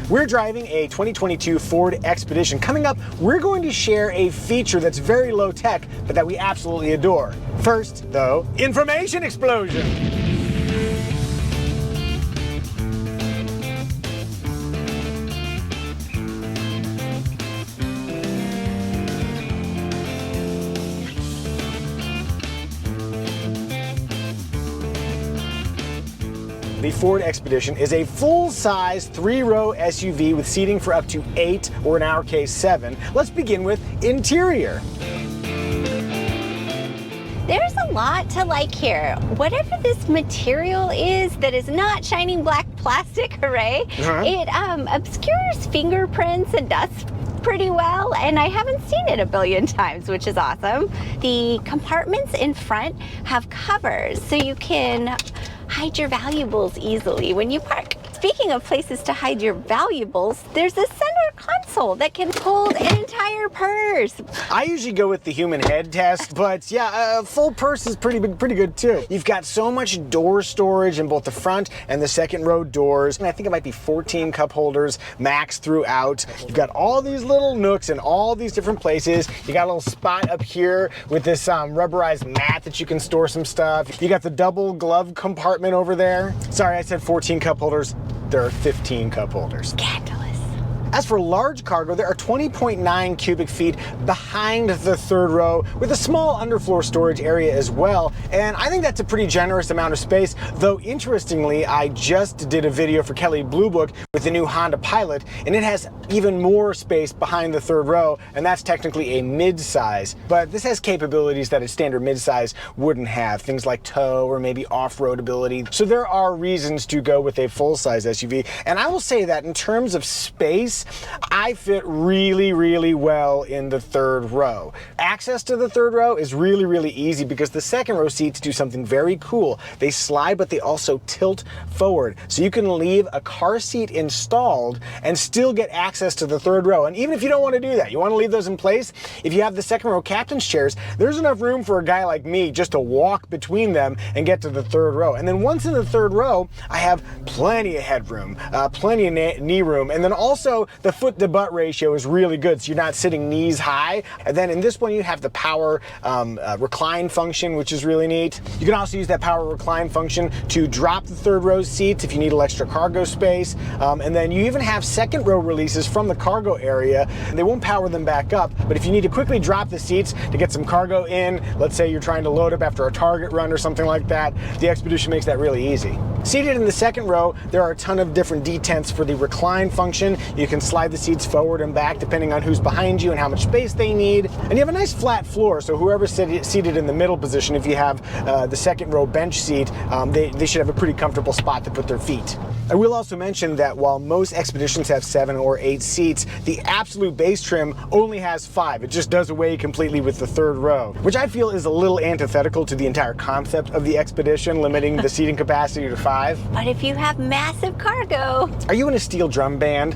We're driving a 2022 Ford Expedition. Coming up, we're going to share a feature that's very low tech, but that we absolutely adore. First, though, information explosion. The Ford Expedition is a full-size 3-row SUV with seating for up to 8, or in our case 7. Let's begin with interior. There's a lot to like here. Whatever this material is that is not shining black plastic, hooray, it obscures fingerprints and dust pretty well, and I haven't seen it a billion times, which is awesome. The compartments in front have covers, so you can hide your valuables easily when you park. Speaking of places to hide your valuables, there's a center console that can hold an entire purse. I usually go with the human head test, but yeah, a full purse is pretty good too. You've got so much door storage in both the front and the second row doors. And I think it might be 14 cup holders max throughout. You've got all these little nooks in all these different places. You got a little spot up here with this rubberized mat that you can store some stuff. You got the double glove compartment over there. Sorry, I said 14 cup holders. There are 15 cup holders. Scandalous. As for large cargo, there are 20.9 cubic feet behind the third row with a small underfloor storage area as well. And I think that's a pretty generous amount of space, though interestingly, I just did a video for Kelley Blue Book with the new Honda Pilot, and it has even more space behind the third row, and that's technically a mid-size. But this has capabilities that a standard mid-size wouldn't have, things like tow or maybe off-road ability. So there are reasons to go with a full-size SUV. And I will say that in terms of space, I fit really well in the third row. Access to the third row is really easy because the second row seats do something very cool. They slide, but they also tilt forward. So you can leave a car seat installed and still get access to the third row. And even if you don't want to do that, you want to leave those in place, if you have the second row captain's chairs, there's enough room for a guy like me just to walk between them and get to the third row. And then once in the third row, I have plenty of headroom, plenty of knee room, and then also the foot to butt ratio is really good, so you're not sitting knees high. And then in this one, you have the power recline function, which is really neat. You can also use that power recline function to drop the third row seats if you need extra cargo space. And then you even have second row releases from the cargo area. They won't power them back up, but if you need to quickly drop the seats to get some cargo in, let's say you're trying to load up after a Target run or something like that, the Expedition makes that really easy. Seated in the second row, there are a ton of different detents for the recline function. You can slide the seats forward and back depending on who's behind you and how much space they need. And you have a nice flat floor, so whoever's seated in the middle position, if you have the second row bench seat, they should have a pretty comfortable spot to put their feet. I will also mention that while most Expeditions have 7 or 8 seats, the absolute base trim only has 5. It just does away completely with the third row, which I feel is a little antithetical to the entire concept of the Expedition, limiting the seating capacity to 5. But if you have massive cargo. Are you in a steel drum band?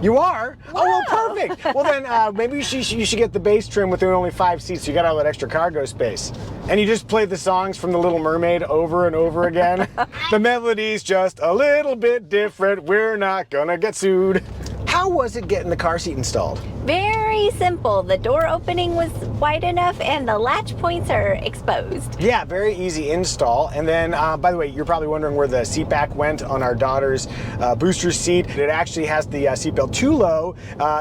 You are? Whoa. Oh, well, perfect. Well, then maybe you should get the base trim with only 5 seats, so you got all that extra cargo space. And you just play the songs from The Little Mermaid over and over again. The melody's just a little bit different. We're not gonna get sued. How was it getting the car seat installed? Very simple. The door opening was wide enough and the latch points are exposed. Yeah, very easy install. And then, by the way, you're probably wondering where the seat back went on our daughter's booster seat. It actually has the seatbelt too low,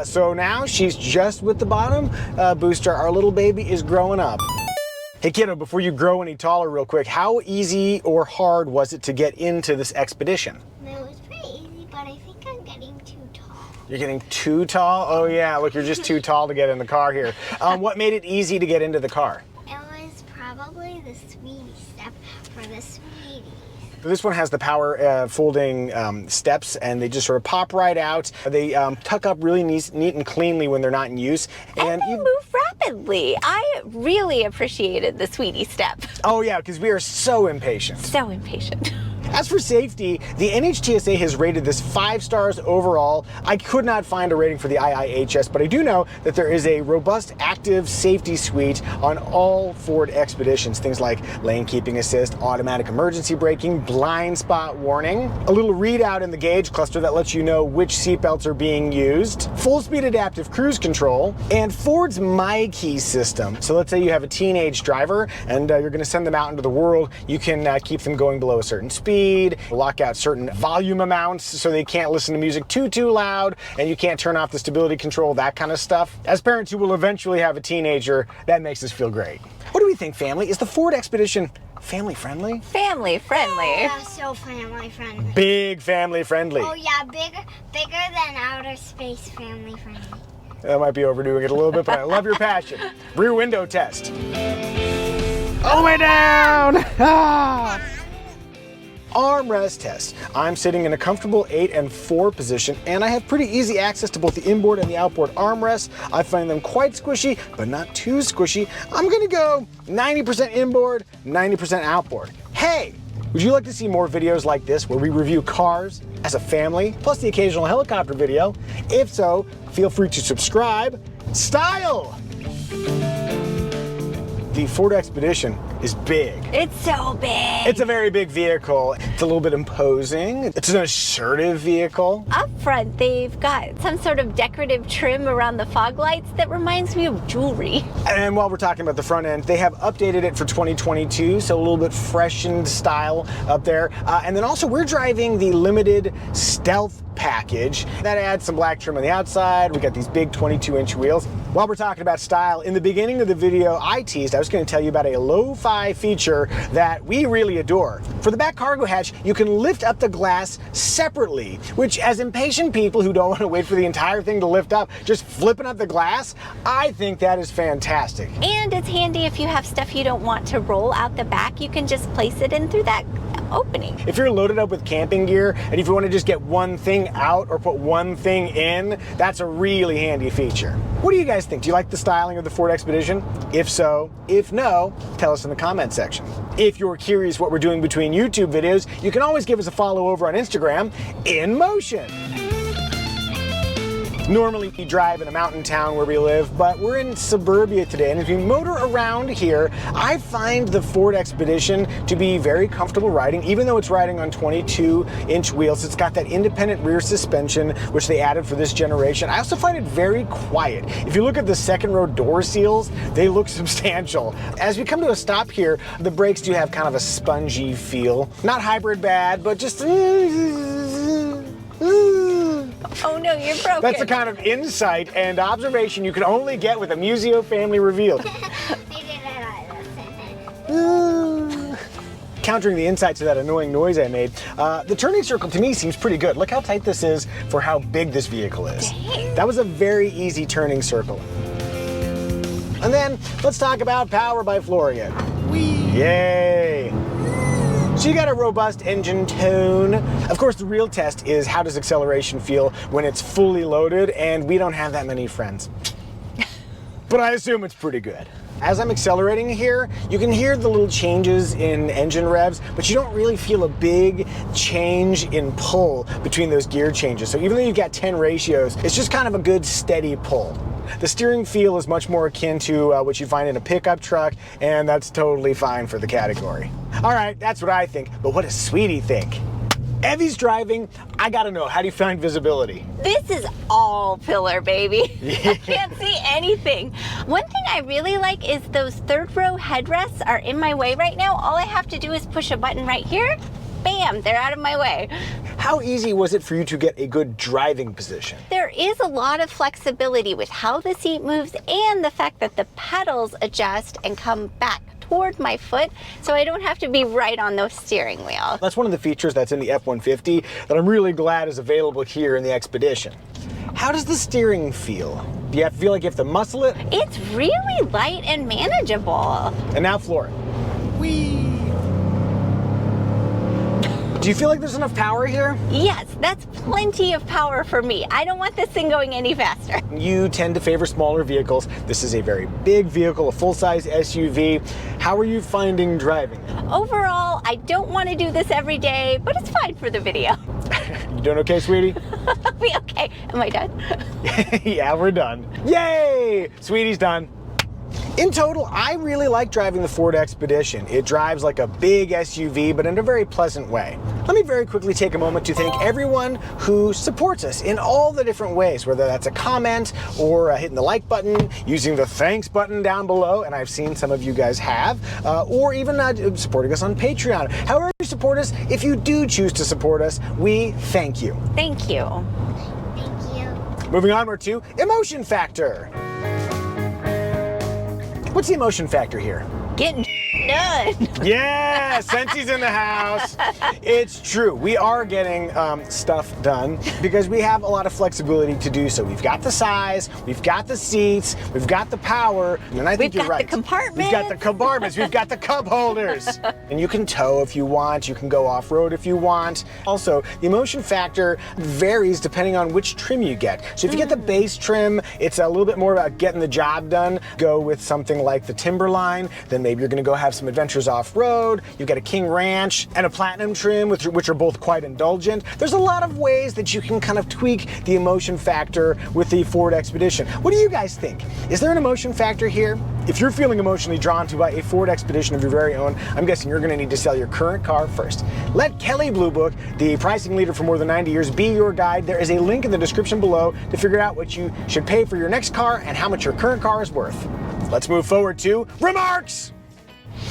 so now she's just with the bottom booster. Our little baby is growing up. Hey kiddo, before you grow any taller real quick, how easy or hard was it to get into this Expedition? It was pretty easy, but I think I'm getting too tall. You're getting too tall? Oh yeah, look, you're just too tall to get in the car here. What made it easy to get into the car? It was probably the sweetie step for the sweeties. This one has the power folding steps, and they just sort of pop right out. They tuck up really neat and cleanly when they're not in use. And they move rapidly. I really appreciated the sweetie step. Oh yeah, because we are so impatient. So impatient. As for safety, the NHTSA has rated this 5 stars overall. I could not find a rating for the IIHS, but I do know that there is a robust active safety suite on all Ford Expeditions. Things like lane keeping assist, automatic emergency braking, blind spot warning, a little readout in the gauge cluster that lets you know which seatbelts are being used, full speed adaptive cruise control, and Ford's MyKey system. So let's say you have a teenage driver and you're going to send them out into the world. You can keep them going below a certain speed, lock out certain volume amounts so they can't listen to music too loud, and you can't turn off the stability control, that kind of stuff. As parents who will eventually have a teenager, that makes us feel great. What do we think, family? Is the Ford Expedition family friendly? Family friendly. Yeah, so family friendly. Big family friendly. Oh yeah, bigger than outer space family friendly. That might be overdoing it a little bit, but I love your passion. Rear window test. All the way down! Ah! Armrest test. I'm sitting in a comfortable 8 and 4 position, and I have pretty easy access to both the inboard and the outboard armrests. I find them quite squishy, but not too squishy. I'm gonna go 90% inboard, 90% outboard. Hey, would you like to see more videos like this where we review cars as a family, plus the occasional helicopter video? If so, feel free to subscribe. Style! The Ford Expedition is big. It's so big. It's a very big vehicle. It's a little bit imposing. It's an assertive vehicle. Up front, they've got some sort of decorative trim around the fog lights that reminds me of jewelry. And while we're talking about the front end, they have updated it for 2022, so a little bit freshened style up there. And then also we're driving the limited Stealth package. That adds some black trim on the outside. We got these big 22-inch wheels. While we're talking about style, in the beginning of the video I teased, I was going to tell you about a lo-fi feature that we really adore. For the back cargo hatch, you can lift up the glass separately, which as impatient people who don't want to wait for the entire thing to lift up, just flipping up the glass, I think that is fantastic. And it's handy if you have stuff you don't want to roll out the back, you can just place it in through that opening. If you're loaded up with camping gear and if you want to just get one thing out or put one thing in, that's a really handy feature. What do you guys think? Do you like the styling of the Ford Expedition? If so, if no, tell us in the comment section. If you're curious what we're doing between YouTube videos, you can always give us a follow over on Instagram, In Motion. Normally we drive in a mountain town where we live, but we're in suburbia today, and as we motor around here, I find the Ford Expedition to be very comfortable riding, even though it's riding on 22-inch wheels. It's got that independent rear suspension, which they added for this generation. I also find it very quiet. If you look at the second row door seals, they look substantial. As we come to a stop here, the brakes do have kind of a spongy feel. Not hybrid bad, but just... Oh no, you're broken. That's the kind of insight and observation you can only get with a Muzio family revealed. Countering the insight to that annoying noise I made, the turning circle to me seems pretty good. Look how tight this is for how big this vehicle is. Dang. That was a very easy turning circle. And then let's talk about power by Florian. Yay! So you got a robust engine tone. Of course, the real test is how does acceleration feel when it's fully loaded, and we don't have that many friends. But I assume it's pretty good. As I'm accelerating here, you can hear the little changes in engine revs, but you don't really feel a big change in pull between those gear changes. So even though you've got 10 ratios, it's just kind of a good steady pull. The steering feel is much more akin to what you find in a pickup truck, and that's totally fine for the category. All right, that's what I think, but what does Sweetie think? Evie's driving. I gotta know, how do you find visibility? This is all pillar, baby. I can't see anything. One thing I really like is those third row headrests are in my way right now. All I have to do is push a button right here. Bam, they're out of my way. How easy was it for you to get a good driving position? There is a lot of flexibility with how the seat moves and the fact that the pedals adjust and come back toward my foot, so I don't have to be right on the steering wheel. That's one of the features that's in the F-150 that I'm really glad is available here in the Expedition. How does the steering feel? Do you feel like you have to muscle it? It's really light and manageable. And now floor it. Whee! Do you feel like there's enough power here? Yes, that's plenty of power for me. I don't want this thing going any faster. You tend to favor smaller vehicles. This is a very big vehicle, a full-size SUV. How are you finding driving? Overall, I don't want to do this every day, but it's fine for the video. You doing okay, sweetie? I'll be okay. Am I done? Yeah, we're done. Yay! Sweetie's done. In total, I really like driving the Ford Expedition. It drives like a big SUV, but in a very pleasant way. Let me very quickly take a moment to thank everyone who supports us in all the different ways, whether that's a comment or hitting the like button, using the thanks button down below, and I've seen some of you guys have, or even supporting us on Patreon. However you support us, if you do choose to support us, we thank you. Thank you. Thank you. Moving onward to emotion factor. What's the emotion factor here? Getting done. Yeah, Sensei's in the house. It's true. We are getting stuff done because we have a lot of flexibility to do so. We've got the size, we've got the seats, we've got the power, and I think you're right. We've got the compartments. We've got the compartments. We've got the cup holders. And you can tow if you want. You can go off-road if you want. Also, the emotion factor varies depending on which trim you get. So if you get the base trim, it's a little bit more about getting the job done. Go with something like the Timberline, then maybe you're going to go have some adventures off-road. You've got a King Ranch and a Platinum trim, which are both quite indulgent. There's a lot of ways that you can kind of tweak the emotion factor with the Ford Expedition. What do you guys think? Is there an emotion factor here? If you're feeling emotionally drawn to buy a Ford Expedition of your very own, I'm guessing you're going to need to sell your current car first. Let Kelley Blue Book, the pricing leader for more than 90 years, be your guide. There is a link in the description below to figure out what you should pay for your next car and how much your current car is worth. Let's move forward to remarks.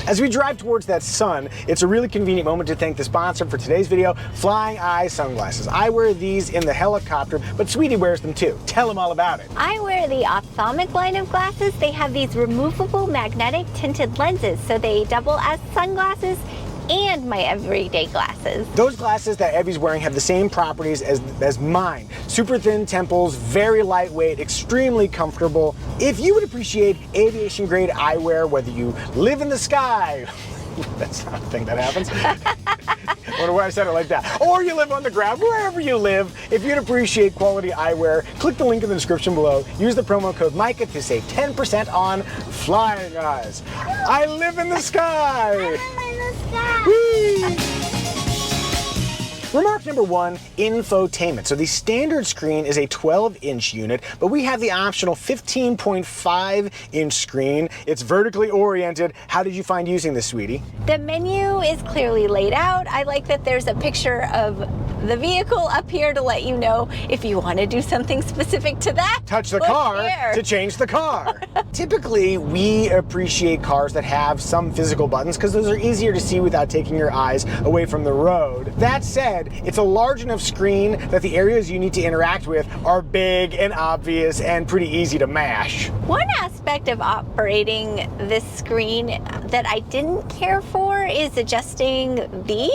As we drive towards that sun, it's a really convenient moment to thank the sponsor for today's video, Flying Eye Sunglasses. I wear these in the helicopter, but Sweetie wears them too. Tell them all about it. I wear the ophthalmic line of glasses. They have these removable magnetic tinted lenses, so they double as sunglasses and my everyday glasses. Those glasses that Evie's wearing have the same properties as mine. Super thin temples, very lightweight, extremely comfortable. If you would appreciate aviation grade eyewear, whether you live in the sky, that's not a thing that happens. I wonder why I said it like that. Or you live on the ground, wherever you live. If you'd appreciate quality eyewear, click the link in the description below. Use the promo code Micah to save 10% on Flying Eyes. I live in the sky. Whee! Remark number one, infotainment. So the standard screen is a 12-inch unit, but we have the optional 15.5-inch screen. It's vertically oriented. How did you find using this, sweetie? The menu is clearly laid out. I like that there's a picture of the vehicle up here to let you know if you want to do something specific to that. Touch the car to change the car. Typically, we appreciate cars that have some physical buttons because those are easier to see without taking your eyes away from the road. That said, it's a large enough screen that the areas you need to interact with are big and obvious and pretty easy to mash. One aspect of operating this screen that I didn't care for is adjusting these.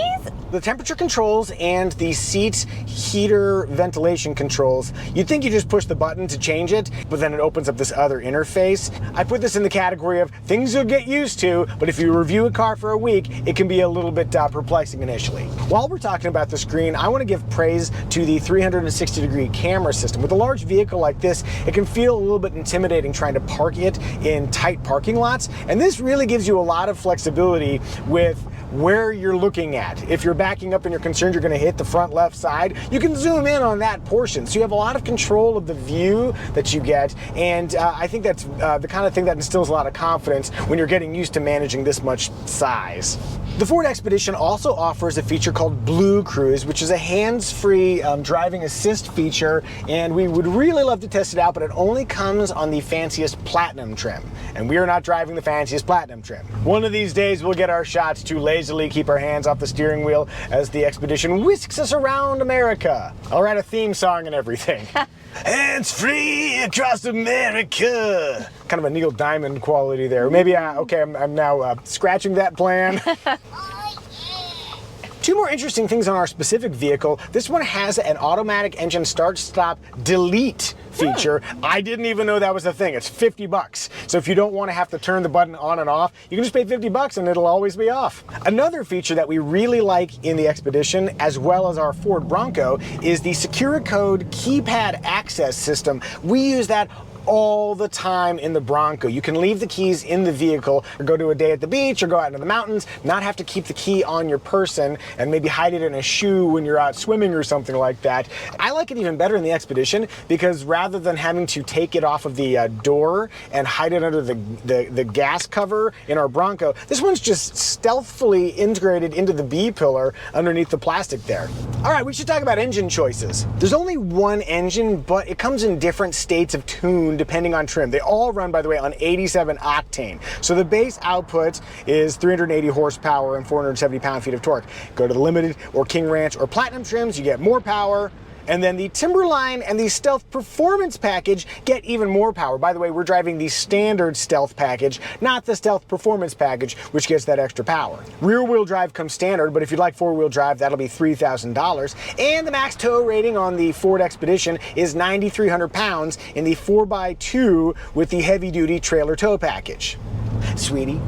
The temperature controls and the seat heater ventilation controls, you'd think you just push the button to change it, but then it opens up this other interface. I put this in the category of things you'll get used to, but if you review a car for a week, it can be a little bit perplexing initially. While we're talking about the screen, I want to give praise to the 360-degree camera system. With a large vehicle like this, it can feel a little bit intimidating trying to park it in tight parking lots, and this really gives you a lot of flexibility with where you're looking at. If you're backing up and you're concerned you're going to hit the front left side, you can zoom in on that portion. So you have a lot of control of the view that you get, and I think that's the kind of thing that instills a lot of confidence when you're getting used to managing this much size. The Ford Expedition also offers a feature called Blue Cruise, which is a hands-free driving assist feature, and we would really love to test it out, but it only comes on the fanciest Platinum trim, and we are not driving the fanciest Platinum trim. One of these days we'll get our shots to lazily keep our hands off the steering wheel as the Expedition whisks us around America. I'll write a theme song and everything. Hands-free across America. Kind of a Neil Diamond quality there. Maybe, okay, I'm now scratching that plan. Two more interesting things on our specific vehicle. This one has an automatic engine start, stop, delete feature. I didn't even know that was a thing. It's 50 bucks. So if you don't want to have to turn the button on and off, you can just pay 50 bucks and it'll always be off. Another feature that we really like in the Expedition, as well as our Ford Bronco, is the Securicode keypad access system. We use that all the time in the Bronco. You can leave the keys in the vehicle or go to a day at the beach or go out into the mountains, not have to keep the key on your person and maybe hide it in a shoe when you're out swimming or something like that. I like it even better in the Expedition because rather than having to take it off of the door and hide it under the gas cover in our Bronco, this one's just stealthily integrated into the B-pillar underneath the plastic there. All right, we should talk about engine choices. There's only one engine, but it comes in different states of tune depending on trim. They all run, by the way, on 87 octane. So the base output is 380 horsepower and 470 pound-feet of torque. Go to the Limited or King Ranch or Platinum trims, you get more power. And then the Timberline and the Stealth Performance package get even more power. By the way, we're driving the standard Stealth package, not the Stealth Performance package, which gets that extra power. Rear-wheel drive comes standard, but if you'd like four-wheel drive, that'll be $3,000. And the max tow rating on the Ford Expedition is 9,300 pounds in the 4x2 with the heavy-duty trailer tow package. Sweetie?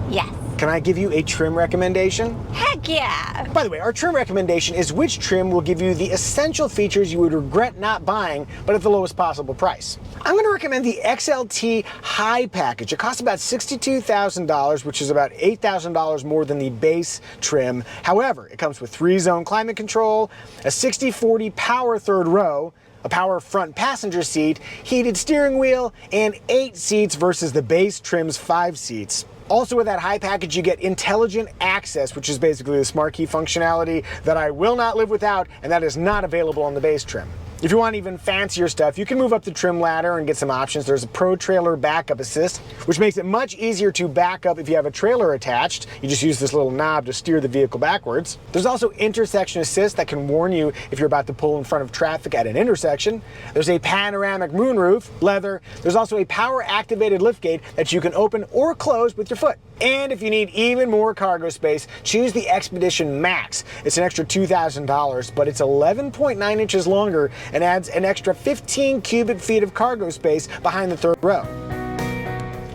Yes. Can I give you a trim recommendation? Heck yeah! By the way, our trim recommendation is which trim will give you the essential features you would regret not buying, but at the lowest possible price. I'm going to recommend the XLT High package. It costs about $62,000, which is about $8,000 more than the base trim. However, it comes with 3-zone climate control, a 60/40 power third row, a power front passenger seat, heated steering wheel, and 8 seats versus the base trim's 5 seats. Also with that high package, you get intelligent access, which is basically the smart key functionality that I will not live without, and that is not available on the base trim. If you want even fancier stuff, you can move up the trim ladder and get some options. There's a Pro Trailer Backup Assist, which makes it much easier to back up if you have a trailer attached. You just use this little knob to steer the vehicle backwards. There's also Intersection Assist that can warn you if you're about to pull in front of traffic at an intersection. There's a panoramic moonroof, leather. There's also a power-activated liftgate that you can open or close with your foot. And if you need even more cargo space, choose the Expedition Max. It's an extra $2,000, but it's 11.9 inches longer and adds an extra 15 cubic feet of cargo space behind the third row.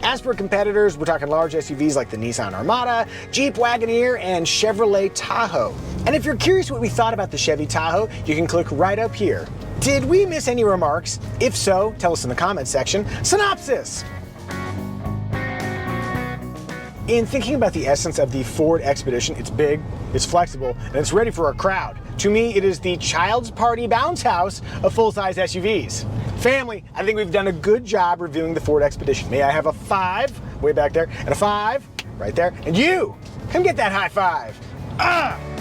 As for competitors, we're talking large SUVs like the Nissan Armada, Jeep Wagoneer, and Chevrolet Tahoe. And if you're curious what we thought about the Chevy Tahoe, you can click right up here. Did we miss any remarks? If so, tell us in the comments section. Synopsis! In thinking about the essence of the Ford Expedition, it's big, it's flexible, and it's ready for a crowd. To me, it is the child's party bounce house of full-size SUVs. Family, I think we've done a good job reviewing the Ford Expedition. May I have a 5 way back there, and a 5 right there, and you, come get that high five.